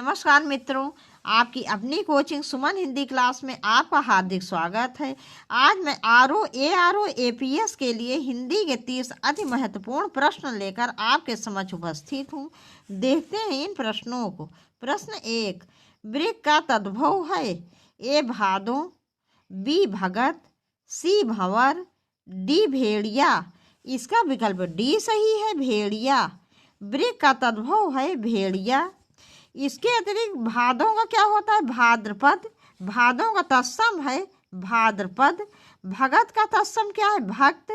नमस्कार मित्रों, आपकी अपनी कोचिंग सुमन हिंदी क्लास में आपका हार्दिक स्वागत है। आज मैं आरओ एपीएस के लिए हिंदी के 30 अति महत्वपूर्ण प्रश्न लेकर आपके समक्ष उपस्थित हूँ। देखते हैं इन प्रश्नों को। प्रश्न 1, वृक्क का तद्भव है? ए भादो, बी भगत, सी भंवर, डी भेड़िया। इसका विकल्प डी सही है, भेड़िया। वृक्क का तद्भव है भेड़िया। इसके अतिरिक्त भादों का क्या होता है? भाद्रपद। भादों का तत्सम है भाद्रपद। भगत का तत्सम क्या है? भक्त।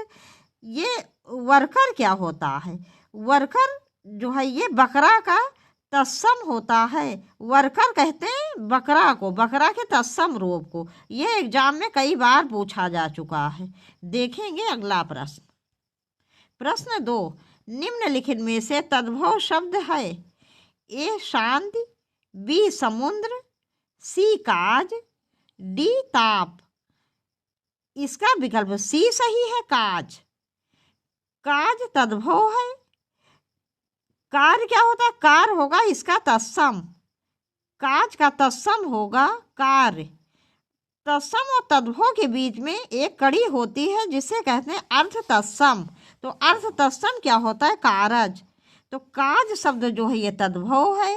ये वर्कर क्या होता है? वर्कर जो है ये बकरा का तत्सम होता है। वर्कर कहते हैं बकरा को, बकरा के तत्सम रूप को। ये एग्जाम में कई बार पूछा जा चुका है। देखेंगे अगला प्रश्न। प्रश्न 2, निम्नलिखित में से तद्भव शब्द है? ए शांत, बी समुद्र, सी काज, डी ताप। इसका विकल्प सी सही है, काज। काज तद्भव है। कार क्या होता है? कार होगा इसका तत्सम। काज का तत्सम होगा कार्य। तत्सम और तद्भव के बीच में एक कड़ी होती है जिसे कहते हैं अर्थ तत्सम। तो अर्थ तत्सम क्या होता है? कारज। तो काज शब्द जो है ये तद्भव है,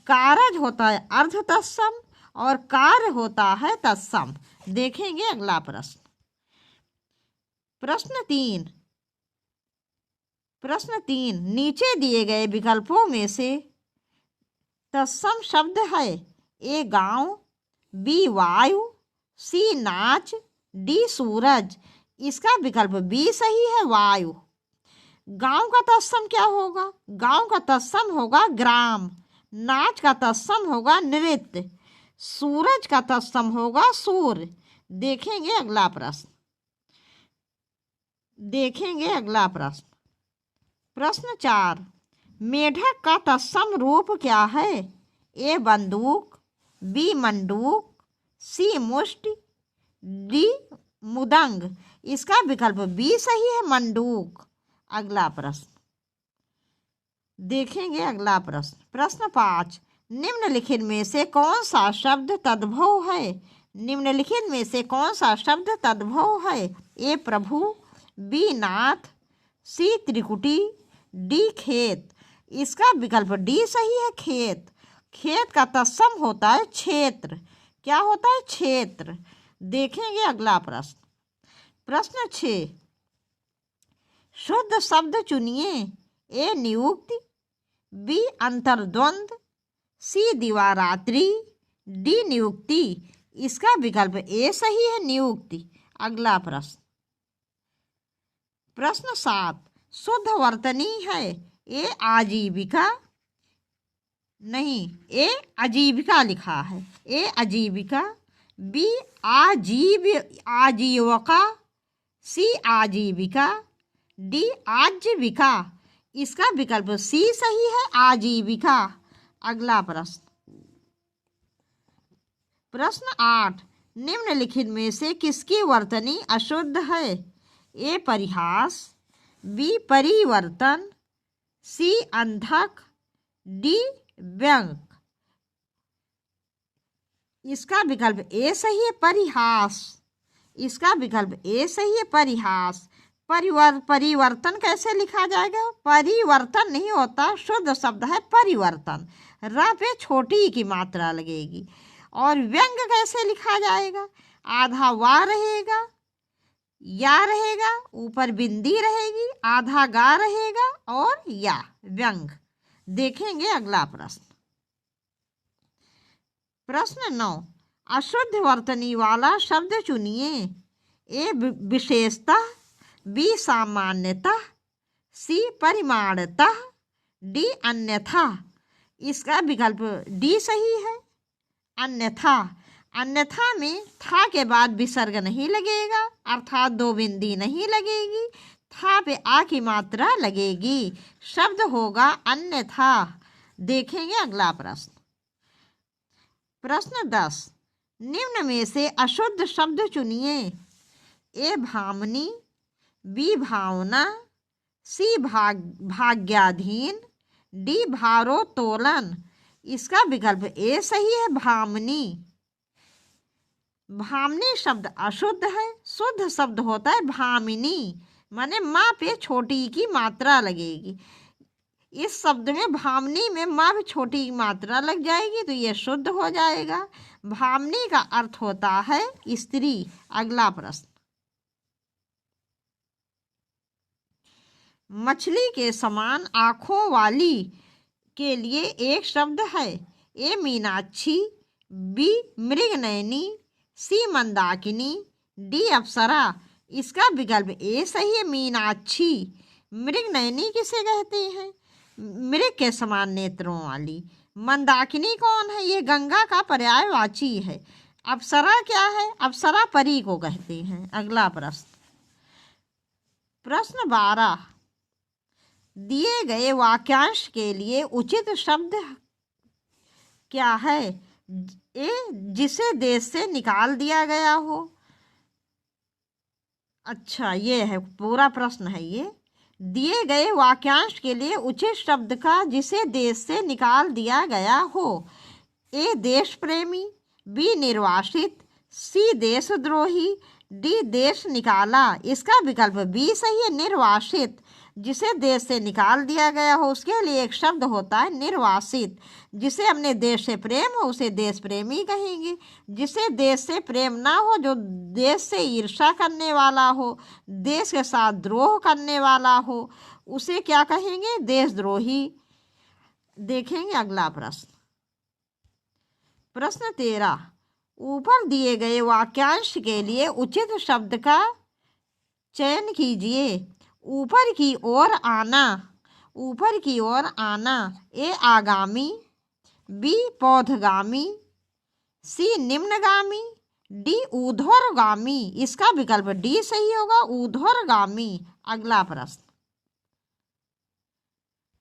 कारज होता है अर्ध तत्सम और कार्य होता है तत्सम। देखेंगे अगला प्रश्न। प्रश्न 3, नीचे दिए गए विकल्पों में से तत्सम शब्द है? ए गांव, बी वायु, सी नाच, डी सूरज। इसका विकल्प बी सही है, वायु। गांव का तत्सम क्या होगा? गांव का तत्सम होगा ग्राम। नाच का तत्सम होगा नृत्य। सूरज का तत्सम होगा सूर्य। देखेंगे अगला प्रश्न। प्रश्न 4, मेढक का तत्सम रूप क्या है? ए बंदूक, बी मंडूक, सी मुष्टि, डी मुदंग। इसका विकल्प बी सही है, मंडूक। अगला प्रश्न देखेंगे। प्रश्न 5, निम्नलिखित में से कौन सा शब्द तद्भव है? निम्नलिखित में से कौन सा शब्द तद्भव है? ए प्रभु, बी नाथ, सी त्रिकुटी, डी खेत। इसका विकल्प डी सही है, खेत। खेत का तत्सम होता है क्षेत्र। क्या होता है? क्षेत्र। देखेंगे अगला प्रश्न। प्रश्न 6, शुद्ध शब्द चुनिए। ए नियुक्ति, बी अंतर्द्वंद, सी दिवारात्रि, डी नियुक्ति। इसका विकल्प ए सही है, नियुक्ति। अगला प्रश्न 7, शुद्ध वर्तनी है? ए आजीविका, नहीं, ए आजीविका लिखा है। ए आजीविका, बी आजीविका, सी आजीविका, डी आजीविका। इसका विकल्प सी सही है, आजीविका। अगला प्रश्न 8, निम्नलिखित में से किसकी वर्तनी अशुद्ध है? ए परिहास, बी परिवर्तन, सी अंधक, डी व्यंग। इसका विकल्प ए सही है, परिहास। इसका विकल्प ए सही है, परिहास। परिवर्तन कैसे लिखा जाएगा? परिवर्तन नहीं होता, शुद्ध शब्द है परिवर्तन। र पे छोटी की मात्रा लगेगी। और व्यंग कैसे लिखा जाएगा? आधा वा रहेगा, या रहेगा, ऊपर बिंदी रहेगी, आधा गा रहेगा और या, व्यंग। देखेंगे अगला प्रश्न 9, अशुद्ध वर्तनी वाला शब्द चुनिए। ए विशेषतः, बी सामान्यतः, सी परिमाणतः, डी अन्यथा। इसका विकल्प डी सही है, अन्यथा। अन्यथा में था के बाद विसर्ग नहीं लगेगा, अर्थात दो बिंदी नहीं लगेगी, था पे आ की मात्रा लगेगी। शब्द होगा अन्यथा। देखेंगे अगला प्रश्न 10, निम्न में से अशुद्ध शब्द चुनिए। ए भामनी, बी भावना, सी भाग्याधीन, डी भारोत्तोलन। इसका विकल्प ए सही है, भामनी। भामनी शब्द अशुद्ध है, शुद्ध शब्द होता है भामिनी, माने माँ पे छोटी की मात्रा लगेगी। इस शब्द में भामनी में माँ पे छोटी की मात्रा लग जाएगी तो ये शुद्ध हो जाएगा। भामनी का अर्थ होता है स्त्री। अगला प्रश्न, मछली के समान आंखों वाली के लिए एक शब्द है। ए मीनाक्षी, बी मृगनयनी, सी मंदाकिनी, डी अप्सरा। इसका विकल्प ए सही है, मीनाक्षी। मृगनयनी किसे कहते हैं? मृग के समान नेत्रों वाली। मंदाकिनी कौन है? ये गंगा का पर्यायवाची है। अप्सरा क्या है? अप्सरा परी को कहते हैं। अगला प्रश्न, प्रश्न 12, दिए गए वाक्यांश के लिए उचित शब्द क्या है? ए जिसे देश से निकाल दिया गया हो। अच्छा, ये है पूरा प्रश्न है। ये दिए गए वाक्यांश के लिए उचित शब्द का जिसे देश से निकाल दिया गया हो। ए देश प्रेमी, बी निर्वासित, सी देशद्रोही, डी देश निकाला। इसका विकल्प बी सही है, निर्वासित। जिसे देश से निकाल दिया गया हो उसके लिए एक शब्द होता है निर्वासित। जिसे अपने देश से प्रेम हो उसे देश प्रेमी कहेंगे। जिसे देश से प्रेम ना हो, जो देश से ईर्ष्या करने वाला हो, देश के साथ द्रोह करने वाला हो, उसे क्या कहेंगे? देशद्रोही। देखेंगे अगला प्रश्न, प्रश्न 13, ऊपर दिए गए वाक्यांश के लिए उचित शब्द का चयन कीजिए। ऊपर की ओर आना, ऊपर की ओर आना। ए आगामी, बी पौधगामी, सी निम्नगामी, डी ऊर्ध्वगामी। इसका विकल्प डी सही होगा, ऊर्ध्वगामी। अगला प्रश्न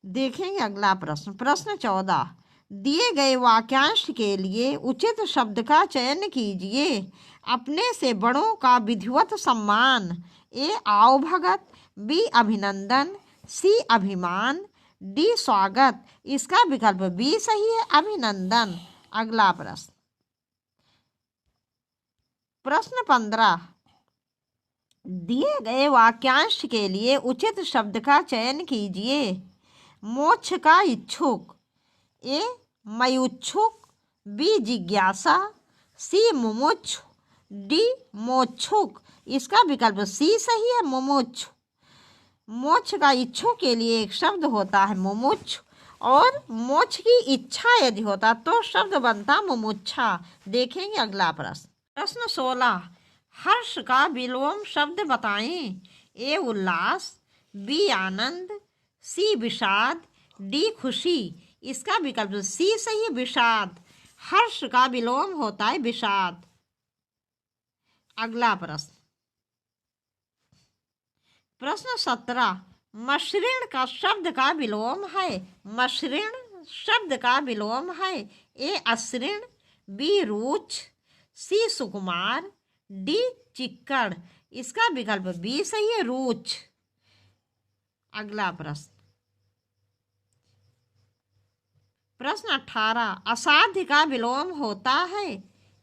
देखेंगे अगला प्रश्न, प्रश्न 14, दिए गए वाक्यांश के लिए उचित शब्द का चयन कीजिए। अपने से बड़ों का विधिवत सम्मान। ए आवभगत, बी अभिनंदन, सी अभिमान, डी स्वागत। इसका विकल्प बी सही है, अभिनंदन। अगला प्रश्न, प्रश्न 15, दिए गए वाक्यांश के लिए उचित शब्द का चयन कीजिए। मोक्ष का इच्छुक। ए मयुच्छुक, बी जिज्ञासा, सी मुमुक्षु, डी मोक्षुक। इसका विकल्प सी सही है, मुमुक्षु। मोक्ष का इच्छुक के लिए एक शब्द होता है मुमुक्षु, और मोक्ष की इच्छा यदि होता तो शब्द बनता मुमुक्षा। देखेंगे अगला प्रश्न, प्रश्न 16, हर्ष का विलोम शब्द बताएं। ए उल्लास, बी आनंद, सी विषाद, डी खुशी। इसका विकल्प सी सही है, विषाद। हर्ष का विलोम होता है विषाद। अगला प्रश्न, प्रश्न 17, मसृण का शब्द का विलोम है। मसृण शब्द का विलोम है। ए अश्रीण, बी रुच, सी सुकुमार, डी चिक्कड़। इसका विकल्प बी सही है, रुच। अगला प्रश्न, प्रश्न 18, असाध्य का विलोम होता है।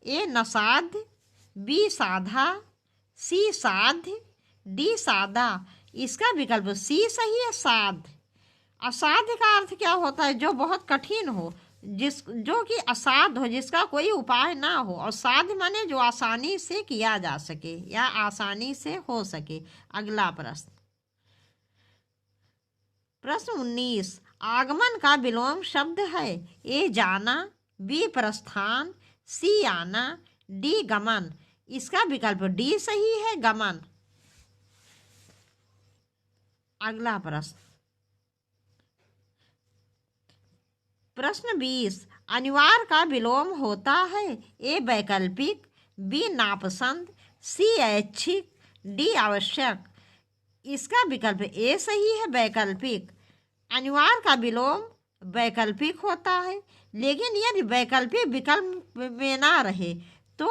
ए नसाध्य, बी साधा, सी साध्य, डी सादा। इसका विकल्प सी सही है, साध्य। असाध्य का अर्थ क्या होता है? जो बहुत कठिन हो, जो कि असाध्य हो, जिसका कोई उपाय ना हो। और साध्य माने जो आसानी से किया जा सके या आसानी से हो सके। अगला प्रश्न, प्रश्न 19, आगमन का विलोम शब्द है। ए जाना, बी प्रस्थान, सी आना, डी गमन। इसका विकल्प डी सही है, गमन। अगला प्रश्न, प्रश्न 20, अनिवार्य का विलोम होता है। ए वैकल्पिक, बी नापसंद, सी ऐच्छिक, डी आवश्यक। इसका विकल्प ए सही है, वैकल्पिक। अनिवार्य का विलोम वैकल्पिक होता है, लेकिन यदि वैकल्पिक विकल्प में ना रहे तो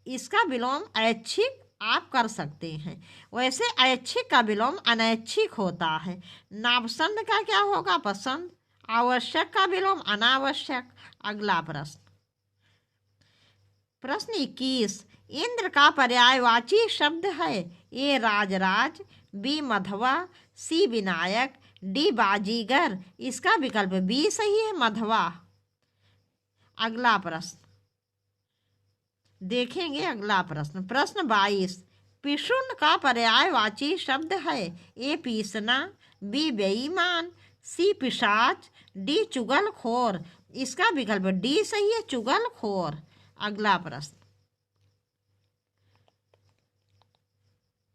इसका विलोम ऐच्छिक आप कर सकते हैं। वैसे ऐच्छिक का विलोम अनैच्छिक होता है। नापसंद का क्या होगा? पसंद। आवश्यक का विलोम अनावश्यक। अगला प्रश्न, प्रश्न 21, इंद्र का पर्यायवाची शब्द है। ए राजराज, बी मधवा, सी विनायक, डी बाजीगर। इसका विकल्प बी सही है, मधवा। अगला प्रश्न देखेंगे। अगला प्रश्न, प्रश्न 22, पिशुन का पर्यायवाची शब्द है। ए पीसना, बी बेईमान, सी पिशाच, डी चुगलखोर। इसका विकल्प डी सही है, चुगलखोर। अगला प्रश्न,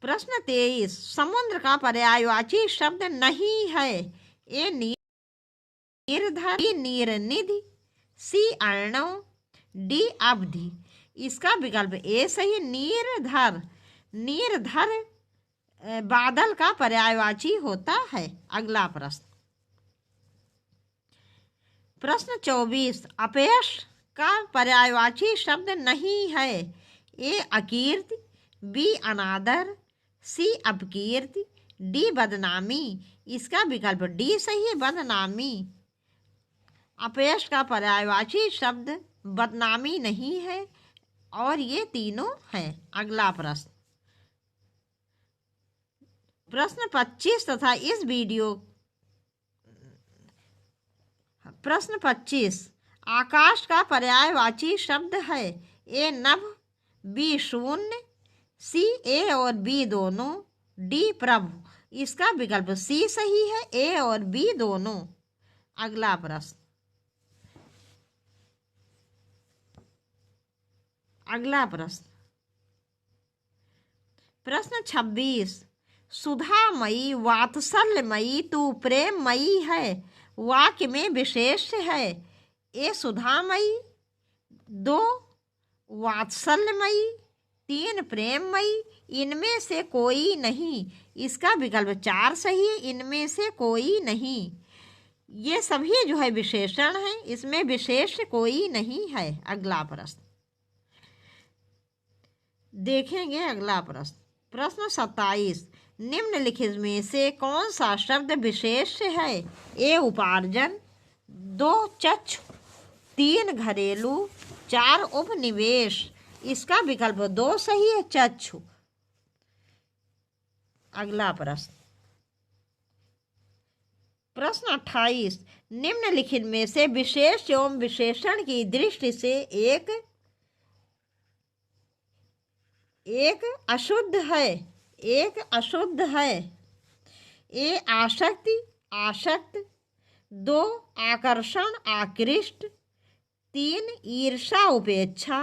प्रश्न 23, समुद्र का पर्यायवाची शब्द नहीं है। ए निर्धर, बी नीरनिधि, सी अर्णव, डी अवधि। इसका विकल्प ए सही, नीरधर। नीरधर बादल का पर्यायवाची होता है। अगला प्रश्न, प्रश्न 24, अपयश का पर्यायवाची शब्द नहीं है। ए अकीर्ति, बी अनादर, सी अपकीर्ति, डी बदनामी। इसका विकल्प डी सही है, बदनामी। अपयश का पर्यायवाची शब्द बदनामी नहीं है और ये तीनों हैं। अगला प्रश्न, प्रश्न 25 तथा इस वीडियो, प्रश्न 25, आकाश का पर्यायवाची शब्द है। ए नभ, बी शून्य, सी ए और बी दोनों, डी प्रभु। इसका विकल्प सी सही है, ए और बी दोनों। अगला प्रश्न, अगला प्रश्न, प्रश्न 26, सुधामयी वात्सल्यमयी तू प्रेममयी है। वाक्य में विशेष है। ए सुधामयी, दो वात्सल्यमयी, तीन प्रेममयी। इनमें से कोई नहीं। इसका विकल्प 4 सही है, इनमें से कोई नहीं। ये सभी जो है विशेषण हैं, इसमें विशेष कोई नहीं है। अगला प्रश्न देखेंगे। अगला प्रश्न, प्रश्न 27, निम्नलिखित में से कौन सा शब्द विशेष है। ए उपार्जन, 2 चक्षु, 3 घरेलू, 4 उपनिवेश। इसका विकल्प 2 सही है, चक्षु। अगला प्रश्न, प्रश्न 28, निम्नलिखित में से विशेष एवं विशेषण की दृष्टि से एक अशुद्ध है। एक अशुद्ध है। ए आसक्ति, आसक्त, 2 आकर्षण, आकृष्ट, 3 ईर्षा, उपेक्षा,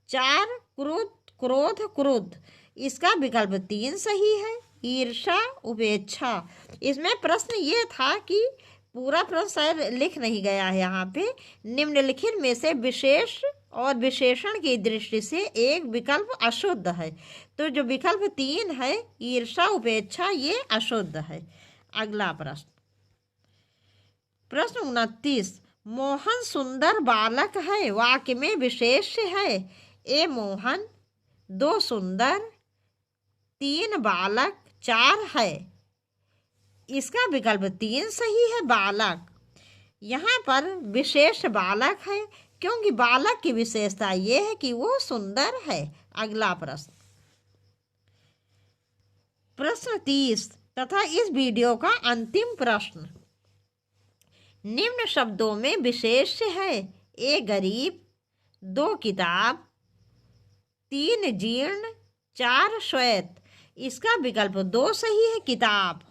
4 क्रोध, क्रोध, क्रुद्ध। इसका विकल्प 3 सही है, ईर्षा, उपेक्षा। इसमें प्रश्न ये था कि पूरा प्रश्न शायद लिख नहीं गया है यहाँ पे। निम्नलिखित में से विशेष और विशेषण की दृष्टि से एक विकल्प अशुद्ध है। तो जो विकल्प 3 है, ईर्षा, उपेक्षा, ये अशुद्ध है। अगला प्रश्न, प्रश्न 29, मोहन सुंदर बालक है। वाक्य में विशेष है। ए मोहन, 2 सुंदर, 3 बालक, 4 है। इसका विकल्प 3 सही है, बालक। यहाँ पर विशेष बालक है क्योंकि बालक की विशेषता ये है कि वो सुंदर है। अगला प्रश्न, प्रश्न 30 तथा इस वीडियो का अंतिम प्रश्न, निम्न शब्दों में विशेष है। ए गरीब, 2 किताब, 3 जीर्ण, 4 श्वेत। इसका विकल्प 2 सही है, किताब।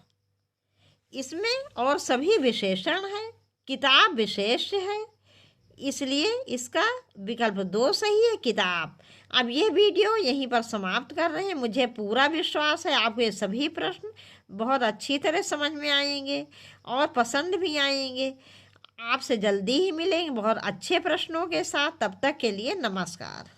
इसमें और सभी विशेषण हैं, किताब विशेष है, इसलिए इसका विकल्प 2 सही है, किताब। अब ये वीडियो यहीं पर समाप्त कर रहे हैं। मुझे पूरा विश्वास है आपको ये सभी प्रश्न बहुत अच्छी तरह समझ में आएंगे और पसंद भी आएंगे। आपसे जल्दी ही मिलेंगे बहुत अच्छे प्रश्नों के साथ। तब तक के लिए नमस्कार।